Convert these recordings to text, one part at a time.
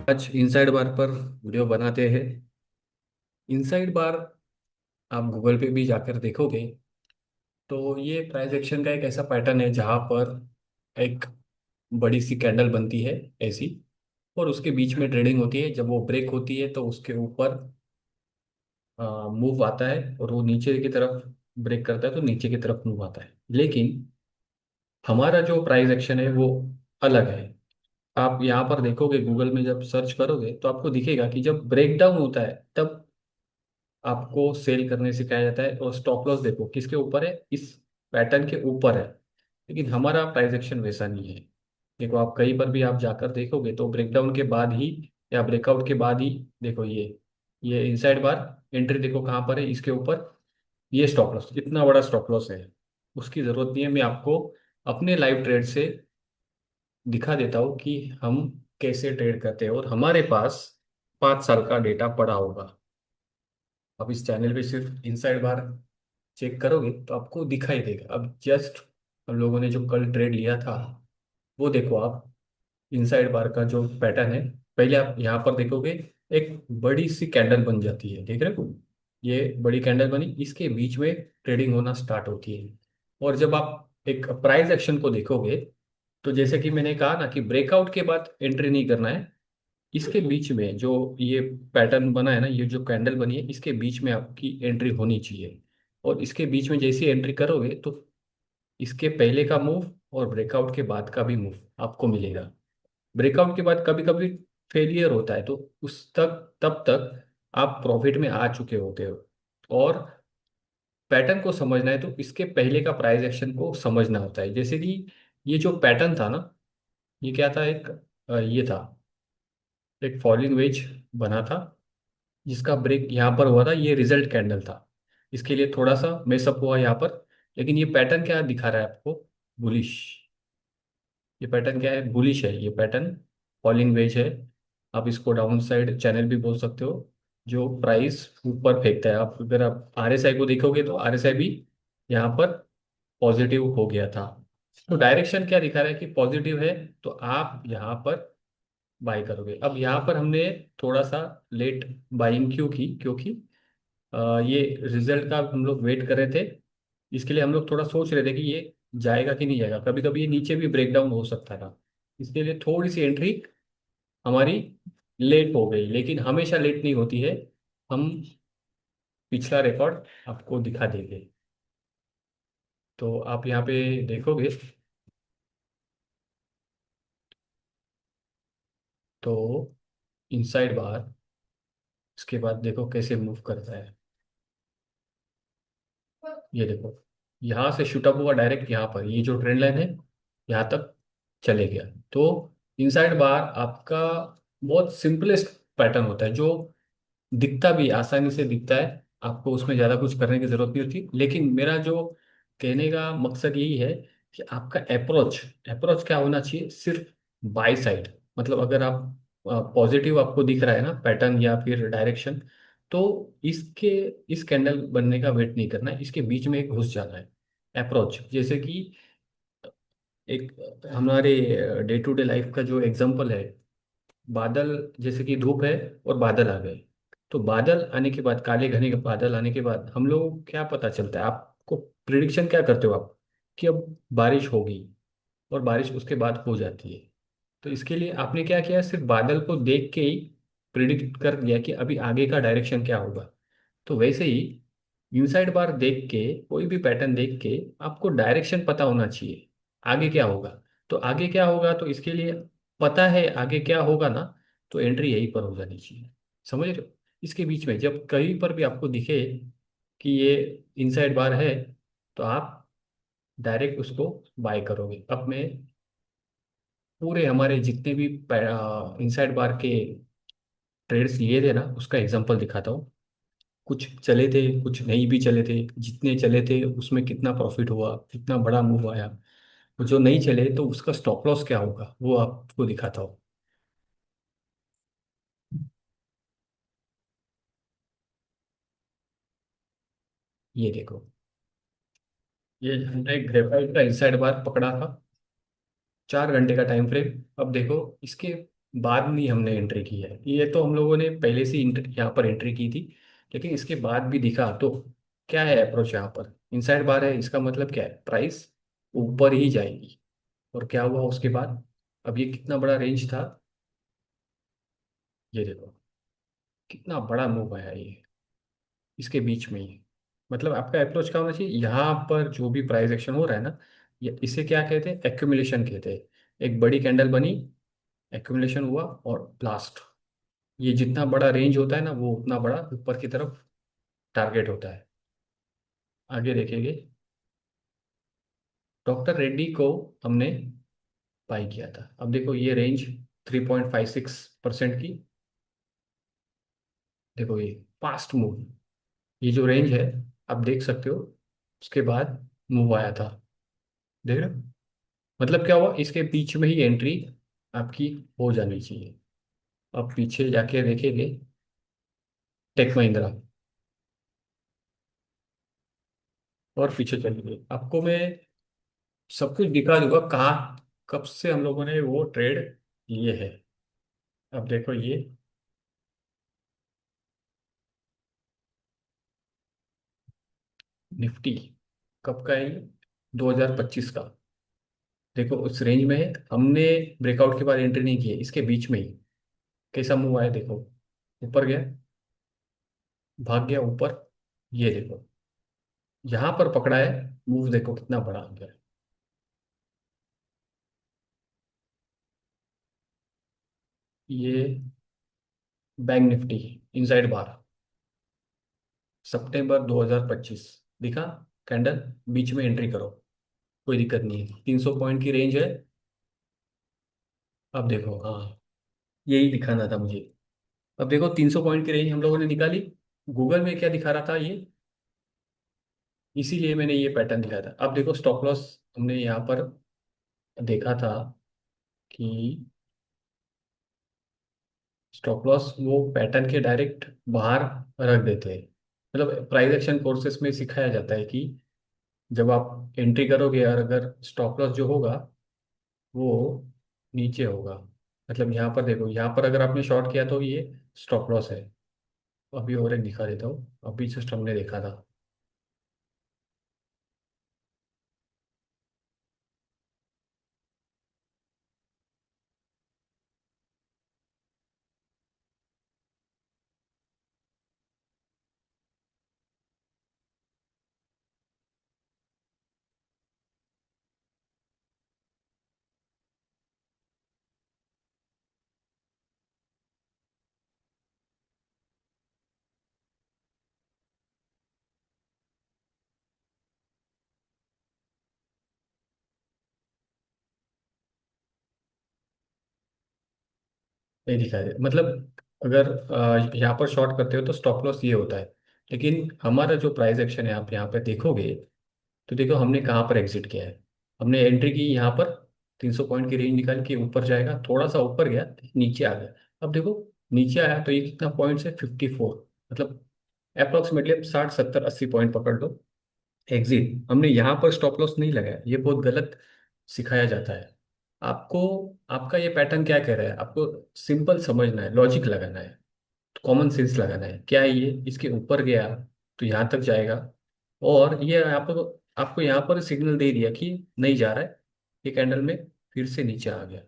आज इनसाइड बार पर वीडियो बनाते हैं। इनसाइड बार आप गूगल पे भी जाकर देखोगे तो ये प्राइस एक्शन का एक ऐसा पैटर्न है जहाँ पर एक बड़ी सी कैंडल बनती है ऐसी, और उसके बीच में ट्रेडिंग होती है। जब वो ब्रेक होती है तो उसके ऊपर मूव आता है, और वो नीचे की तरफ ब्रेक करता है तो नीचे की तरफ मूव आता है। लेकिन हमारा जो प्राइस एक्शन है वो अलग है। आप यहाँ पर देखोगे, गूगल में जब सर्च करोगे तो आपको दिखेगा कि जब ब्रेकडाउन होता है तब आपको सेल करने सिखाया जाता है। और स्टॉप लॉस देखो किसके ऊपर है, इस पैटर्न के ऊपर है। लेकिन हमारा प्राइस एक्शन वैसा नहीं है। देखो, आप कहीं पर भी आप जाकर देखोगे तो ब्रेकडाउन के बाद ही या ब्रेकआउट के बाद ही देखो, ये इनसाइड बार एंट्री देखो कहाँ पर है, इसके ऊपर। ये स्टॉप लॉस, इतना बड़ा स्टॉप लॉस है। उसकी जरूरत नहीं है। मैं आपको अपने लाइव ट्रेड से दिखा देता हूँ कि हम कैसे ट्रेड करते हैं, और हमारे पास 5 साल का डेटा पड़ा होगा। अब इस चैनल पे सिर्फ इनसाइड बार चेक करोगे तो आपको दिखाई देगा। अब जस्ट हम लोगों ने जो कल ट्रेड लिया था वो देखो आप। इनसाइड बार का जो पैटर्न है, पहले आप यहाँ पर देखोगे एक बड़ी सी कैंडल बन जाती है, देख रहे हो। ये बड़ी कैंडल बनी, इसके बीच में ट्रेडिंग होना स्टार्ट होती है। और जब आप एक प्राइस एक्शन को देखोगे तो जैसे कि मैंने कहा ना कि ब्रेकआउट के बाद एंट्री नहीं करना है। इसके बीच में जो ये पैटर्न बना है ना, ये जो कैंडल बनी है, इसके बीच में आपकी एंट्री होनी चाहिए। और इसके बीच में जैसी एंट्री करोगे तो इसके पहले का मूव और ब्रेकआउट के बाद का भी मूव आपको मिलेगा। ब्रेकआउट के बाद कभी कभी फेलियर होता है, तो उस तक तब तक आप प्रॉफिट में आ चुके होते हो। और पैटर्न को समझना है तो इसके पहले का प्राइस एक्शन को समझना होता है। जैसे कि ये जो पैटर्न था ना, ये क्या था, ये था एक फॉलिंग वेज बना था, जिसका ब्रेक यहाँ पर हुआ था। ये रिजल्ट कैंडल था, इसके लिए थोड़ा सा मेसअप हुआ यहाँ पर। लेकिन ये पैटर्न क्या दिखा रहा है आपको? बुलिश। ये पैटर्न क्या है? बुलिश है ये पैटर्न। फॉलिंग वेज है। आप इसको डाउन साइड चैनल भी बोल सकते हो, जो प्राइस ऊपर फेंकता है। आप अगर आप आरएसआई को देखोगे तो आरएसआई भी यहाँ पर पॉजिटिव हो गया था। तो डायरेक्शन क्या दिखा रहा है कि पॉजिटिव है, तो आप यहाँ पर बाई करोगे। अब यहाँ पर हमने थोड़ा सा लेट बाइंग क्यों की? क्योंकि ये रिजल्ट का हम लोग वेट कर रहे थे। इसके लिए हम लोग थोड़ा सोच रहे थे कि ये जाएगा कि नहीं जाएगा। कभी कभी ये नीचे भी ब्रेकडाउन हो सकता था, इसके लिए थोड़ी सी एंट्री हमारी लेट हो गई। लेकिन हमेशा लेट नहीं होती है। हम पिछला रिकॉर्ड आपको दिखा देंगे। तो आप यहाँ पे देखोगे तो इनसाइड बार, इसके बाद देखो कैसे मूव करता है। ये देखो, यहाँ से शूट अप हुआ डायरेक्ट यहाँ पर, ये जो ट्रेंड लाइन है यहाँ तक चले गया। तो इनसाइड बार आपका बहुत सिंपलेस्ट पैटर्न होता है, जो दिखता भी आसानी से दिखता है। आपको उसमें ज़्यादा कुछ करने की जरूरत नहीं होती। लेकिन मेरा जो कहने का मकसद यही है कि आपका अप्रोच अप्रोच क्या होना चाहिए? सिर्फ बाई साइड। मतलब अगर आप पॉजिटिव आपको दिख रहा है ना पैटर्न या फिर डायरेक्शन, तो इसके इस कैंडल बनने का वेट नहीं करना है, इसके बीच में एक घुस जाना है। अप्रोच जैसे कि एक हमारे डे टू डे लाइफ का जो एग्जांपल है, बादल, जैसे कि धूप है और बादल आ गए। तो बादल आने के बाद, काले घने बादल आने के बाद हम लोग को क्या पता चलता है? आपको प्रिडिक्शन क्या करते हो आप कि अब बारिश होगी, और बारिश उसके बाद हो जाती है। तो इसके लिए आपने क्या किया? सिर्फ बादल को देख के ही प्रिडिक्ट कर दिया कि अभी आगे का डायरेक्शन क्या होगा। तो वैसे ही इनसाइड बार देख के, कोई भी पैटर्न देख के आपको डायरेक्शन पता होना चाहिए आगे क्या होगा। तो आगे क्या होगा, तो इसके लिए पता है आगे क्या होगा ना, तो एंट्री यहीं पर हो जानी चाहिए। समझ रहे हो? इसके बीच में जब कहीं पर भी आपको दिखे कि ये इनसाइड बार है, तो आप डायरेक्ट उसको बाय करोगे। अब मैं पूरे हमारे जितने भी इनसाइड बार के ट्रेड्स लिए थे ना, उसका एग्जांपल दिखाता हूँ। कुछ चले थे, कुछ नहीं भी चले थे। जितने चले थे उसमें कितना प्रॉफिट हुआ, कितना बड़ा मूव आया। जो नहीं चले तो उसका स्टॉप लॉस क्या होगा, वो आपको दिखाता हूँ। ये देखो, ये हमने ग्रेफाइट का इनसाइड बार पकड़ा था, 4 घंटे का टाइम फ्रेम। अब देखो इसके बाद में हमने एंट्री की है, ये तो हम लोगों ने पहले से यहाँ पर एंट्री की थी, लेकिन इसके बाद भी दिखा तो क्या है अप्रोच यहाँ पर, इनसाइड बार है, इसका मतलब क्या है, प्राइस ऊपर ही जाएगी। और क्या हुआ उसके बाद, अब ये कितना बड़ा रेंज था, ये देखो कितना बड़ा मूव आया ये इसके बीच में ही। मतलब आपका अप्रोच क्या होना चाहिए, यहाँ पर जो भी प्राइस एक्शन हो रहा है ना, ये इसे क्या कहते हैं, एक्यूमुलेशन कहते हैं। एक बड़ी कैंडल बनी, एक्यूमुलेशन हुआ और ब्लास्ट। ये जितना बड़ा रेंज होता है ना, वो उतना बड़ा ऊपर की तरफ टारगेट होता है। आगे देखेंगे, डॉक्टर रेड्डी को हमने बाई किया था। अब देखो ये रेंज 3.56% की, देखो ये फास्ट मूव, ये जो रेंज है आप देख सकते हो, उसके बाद मूव आया था, देख रहे हो। मतलब क्या हुआ, इसके बीच में ही एंट्री आपकी हो जानी चाहिए। अब पीछे जाके देखेंगे, टेक महिंद्रा, और पीछे चलिए आपको मैं सब कुछ दिखा दूंगा कहाँ कब से हम लोगों ने वो ट्रेड लिए है। अब देखो ये निफ्टी कब का है ये, 2025 का। देखो उस रेंज में है, हमने ब्रेकआउट के बाद एंट्री नहीं की है, इसके बीच में ही कैसा मूव आया देखो, ऊपर गया, भाग गया ऊपर, ये देखो यहाँ पर पकड़ा है, मूव देखो कितना बड़ा आ गया। ये बैंक निफ्टी इनसाइड बार, सितंबर 2025 दिखा, कैंडल, बीच में एंट्री करो, कोई दिक्कत नहीं है, 300 पॉइंट की रेंज है। अब देखो हाँ, यही दिखाना था मुझे। अब देखो 300 पॉइंट की रेंज हम लोगों ने निकाली, गूगल में क्या दिखा रहा था ये, इसीलिए मैंने ये पैटर्न दिखाया था। अब देखो स्टॉप लॉस हमने यहाँ पर देखा था कि स्टॉप लॉस वो पैटर्न के डायरेक्ट बाहर रख देते हैं। मतलब प्राइस एक्शन कोर्सेस में सिखाया जाता है कि जब आप एंट्री करोगे और अगर स्टॉप लॉस जो होगा वो नीचे होगा, मतलब यहाँ पर देखो, यहाँ पर अगर आपने शॉर्ट किया तो ये स्टॉप लॉस है। अभी और एक दिखा देता हूँ, अभी जस्ट हमने देखा था। नहीं दिखा दे मतलब, अगर यहाँ पर शॉर्ट करते हो तो स्टॉप लॉस ये होता है। लेकिन हमारा जो प्राइस एक्शन है आप यहाँ पे देखोगे, तो देखो हमने कहाँ पर एग्जिट किया है। हमने एंट्री की यहाँ पर, 300 पॉइंट की रेंज निकाल के ऊपर जाएगा, थोड़ा सा ऊपर गया, नीचे आ गया। अब देखो नीचे आया तो ये कितना पॉइंट्स है, 54, मतलब अप्रोक्सीमेटली 60 70 80 पॉइंट पकड़ लो। एग्जिट हमने यहाँ पर स्टॉप लॉस नहीं लगाया, ये बहुत गलत सिखाया जाता है आपको। आपका ये पैटर्न क्या कह रहा है, आपको सिंपल समझना है, लॉजिक लगाना है, कॉमन सेंस लगाना है। क्या है ये, इसके ऊपर गया तो यहाँ तक जाएगा, और ये आपको आपको यहाँ पर सिग्नल दे दिया कि नहीं जा रहा है, ये कैंडल में फिर से नीचे आ गया,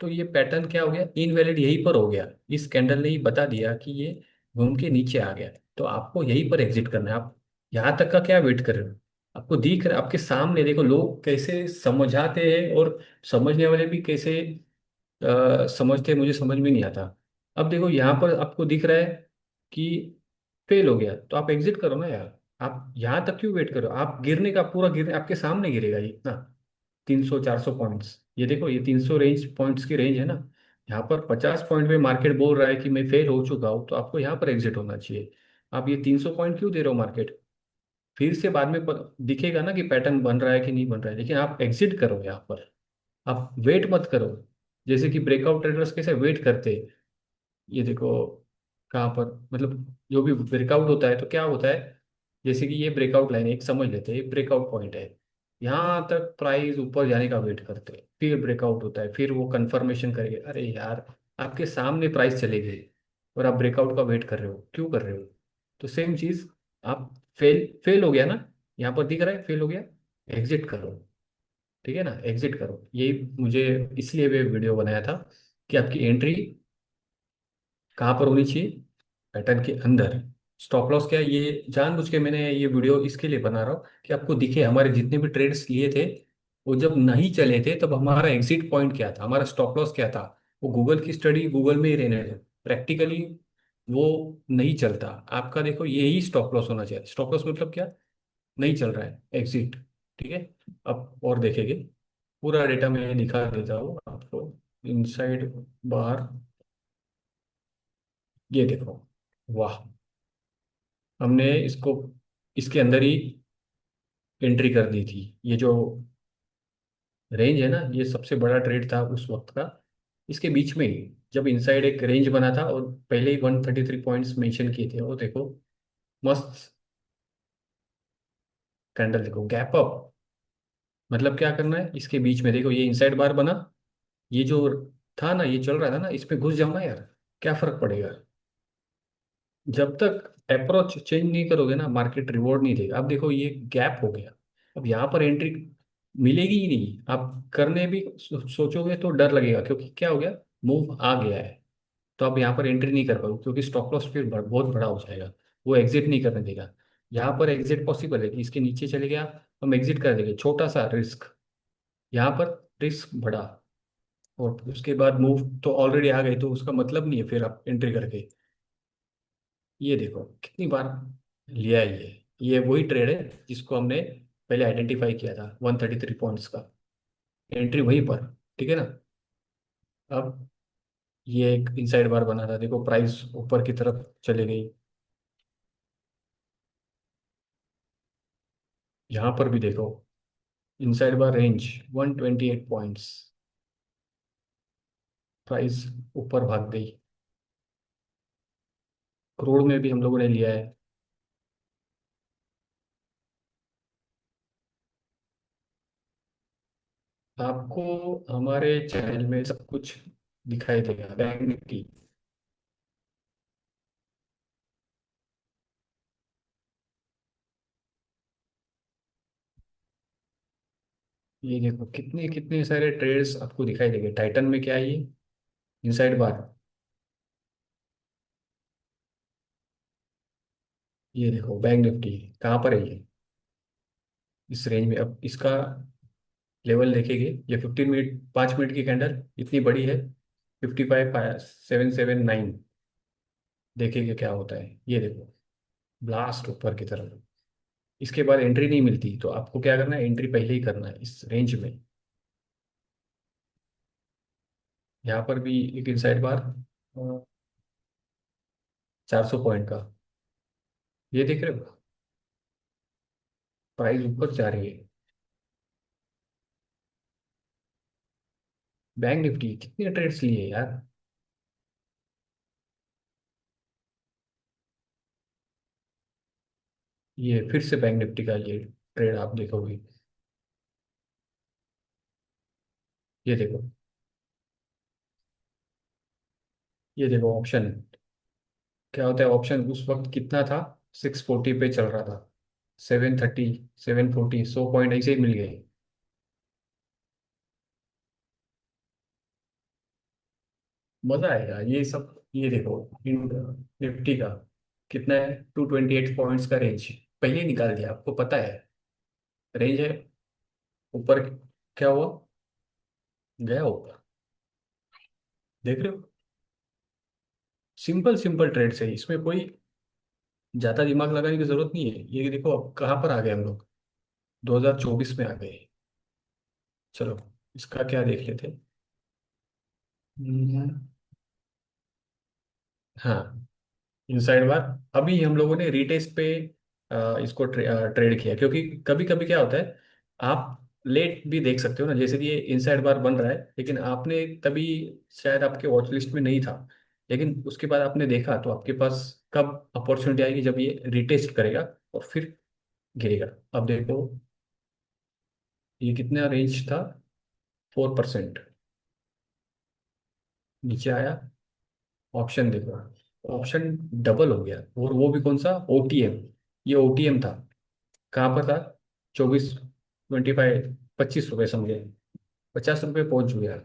तो ये पैटर्न क्या हो गया, इनवैलिड यहीं पर हो गया। इस कैंडल ने ही बता दिया कि ये घूम के नीचे आ गया, तो आपको यहीं पर एग्जिट करना है। आप यहाँ तक का क्या वेट कर रहे हो, आपको दिख रहा है आपके सामने, देखो लोग कैसे समझाते हैं और समझने वाले भी कैसे समझते हैं, मुझे समझ में नहीं आता। अब देखो यहाँ पर आपको दिख रहा है कि फेल हो गया, तो आप एग्जिट करो ना यार। आप यहाँ तक क्यों वेट करो, आप गिरने का पूरा गिरने आपके सामने गिरेगा ये इतना, 300 400 पॉइंट्स, ये देखो ये 300 रेंज पॉइंट्स की रेंज है ना। यहाँ पर 50 पॉइंट में मार्केट बोल रहा है कि मैं फेल हो चुका हूँ, तो आपको यहाँ पर एग्जिट होना चाहिए। आप ये 300 पॉइंट क्यों दे रहे हो मार्केट, फिर से बाद में दिखेगा ना कि पैटर्न बन रहा है कि नहीं बन रहा है, लेकिन आप एग्जिट करो यहाँ पर, आप वेट मत करो। जैसे कि ब्रेकआउट ट्रेडर्स कैसे वेट करते हैं, ये देखो कहाँ पर, मतलब जो भी ब्रेकआउट होता है तो क्या होता है, जैसे कि ये ब्रेकआउट लाइन एक समझ लेते हैं, ये ब्रेकआउट पॉइंट है, यहाँ तक प्राइस ऊपर जाने का वेट करते हैं, फिर ब्रेकआउट होता है, फिर वो कंफर्मेशन करेंगे, अरे यार आपके सामने प्राइस चले गए और आप ब्रेकआउट का वेट कर रहे हो, क्यों कर रहे हो? तो सेम चीज, आप फेल फेल हो गया ना, यहाँ पर दिख रहा है फेल हो गया, एग्जिट करो। ठीक है ना, एग्जिट करो। यही मुझे इसलिए वे वीडियो बनाया था कि आपकी एंट्री कहाँ पर होनी चाहिए, पैटर्न के अंदर। स्टॉप लॉस क्या है, ये जानबूझ के मैंने ये वीडियो इसके लिए बना रहा हूँ कि आपको दिखे हमारे जितने भी ट्रेड्स लिए थे, वो जब नहीं चले थे तब हमारा एग्जिट पॉइंट क्या था, हमारा स्टॉप लॉस क्या था। वो गूगल की स्टडी गूगल में ही रहने दो, प्रैक्टिकली वो नहीं चलता। आपका देखो यही स्टॉप लॉस होना चाहिए। स्टॉप लॉस मतलब क्या, नहीं चल रहा है, एग्जिट। ठीक है। अब और देखेंगे, पूरा डेटा मैं दिखा देता हूँ आपको। इनसाइड बार, ये देखो, वाह, हमने इसको इसके अंदर ही एंट्री कर दी थी। ये जो रेंज है ना, ये सबसे बड़ा ट्रेड था उस वक्त का। इसके बीच में ही जब इनसाइड एक रेंज बना था और पहले ही 133 पॉइंट्स मेंशन किए थे, वो देखो, मस्त कैंडल, देखो गैप अप। मतलब क्या करना है, इसके बीच में देखो ये इनसाइड बार बना, ये जो था ना, ये चल रहा था ना, इसमें घुस जाओ ना यार, क्या फर्क पड़ेगा। जब तक अप्रोच चेंज नहीं करोगे ना, मार्केट रिवॉर्ड नहीं देगा। अब देखो ये गैप हो गया, अब यहाँ पर एंट्री मिलेगी ही नहीं। आप करने भी सोचोगे तो डर लगेगा, क्योंकि क्या हो गया, मूव आ गया है। तो आप यहाँ पर एंट्री नहीं कर पाओगे, क्योंकि स्टॉप लॉस फिर बहुत बड़ा हो जाएगा, वो एग्जिट नहीं करने देगा। यहाँ पर एग्जिट पॉसिबल है कि इसके नीचे चले गया, हम एग्जिट कर देंगे, छोटा सा रिस्क। यहाँ पर रिस्क बड़ा, और उसके बाद मूव तो ऑलरेडी आ गए, तो उसका मतलब नहीं है फिर आप एंट्री करके। ये देखो कितनी बार लिया है ये वही ट्रेड है जिसको हमने पहले आइडेंटिफाई किया था, 133 पॉइंट्स का, एंट्री वहीं पर। ठीक है ना। अब ये एक इनसाइड बार बना था, देखो प्राइस ऊपर की तरफ चले गई। यहाँ पर भी देखो, इनसाइड बार रेंज 128 पॉइंट्स, प्राइस ऊपर भाग गई। करोड़ में भी हम लोगों ने लिया है। आपको हमारे चैनल में सब कुछ दिखाई देगा, बैंक निफ्टी। ये देखो कितने कितने सारे ट्रेड्स आपको दिखाई देंगे। टाइटन में क्या है, ये इनसाइड बार। ये देखो बैंक निफ्टी कहाँ पर है, ये इस रेंज में। अब इसका लेवल देखेंगे, ये 15 मिनट, 5 मिनट की कैंडल इतनी बड़ी है, 55,779। देखेंगे क्या होता है, ये देखो ब्लास्ट ऊपर की तरफ। इसके बाद एंट्री नहीं मिलती, तो आपको क्या करना है, एंट्री पहले ही करना है इस रेंज में। यहाँ पर भी एक इनसाइड बार 400 पॉइंट का, ये देख रहे हो, प्राइस ऊपर जा रही है। बैंक निफ्टी कितने ट्रेड्स लिए यार। ये फिर से बैंक निफ्टी का ये ट्रेड आप देखोगे, ये देखो, ये देखो ऑप्शन, क्या होता है ऑप्शन, उस वक्त कितना था, 640 पे चल रहा था, 730, 740, 100 पॉइंट ऐसे ही मिल गए। मजा आएगा ये सब। ये देखो निफ्टी का कितना है, 228 पॉइंट्स का रेंज पहले ही निकाल दिया, आपको पता है रेंज है ऊपर। क्या हुआ, गया ऊपर, देख रहे हो। सिंपल सिंपल ट्रेड्स है, इसमें कोई ज्यादा दिमाग लगाने की जरूरत नहीं है। ये देखो अब कहाँ पर आ गए हम लोग, 2024 में आ गए। चलो इसका क्या देख लेते हैं। हम्म, हाँ, इनसाइड बार। अभी हम लोगों ने रीटेस्ट पे इसको ट्रेड किया, क्योंकि कभी कभी क्या होता है, आप लेट भी देख सकते हो ना, जैसे कि ये इनसाइड बार बन रहा है, लेकिन आपने तभी शायद आपके वॉच लिस्ट में नहीं था, लेकिन उसके बाद आपने देखा, तो आपके पास कब अपॉर्चुनिटी आएगी, जब ये रिटेस्ट करेगा और फिर गिरेगा। अब देखो ये कितना रेंज था, 4%। नीचे आया, ऑप्शन देखो, ऑप्शन डबल हो गया, और वो भी कौन सा, ओटीएम। ये ओटीएम था, कहाँ पर था, 24, 25, 25 रुपये समझे, 50 रुपये पहुंच गया।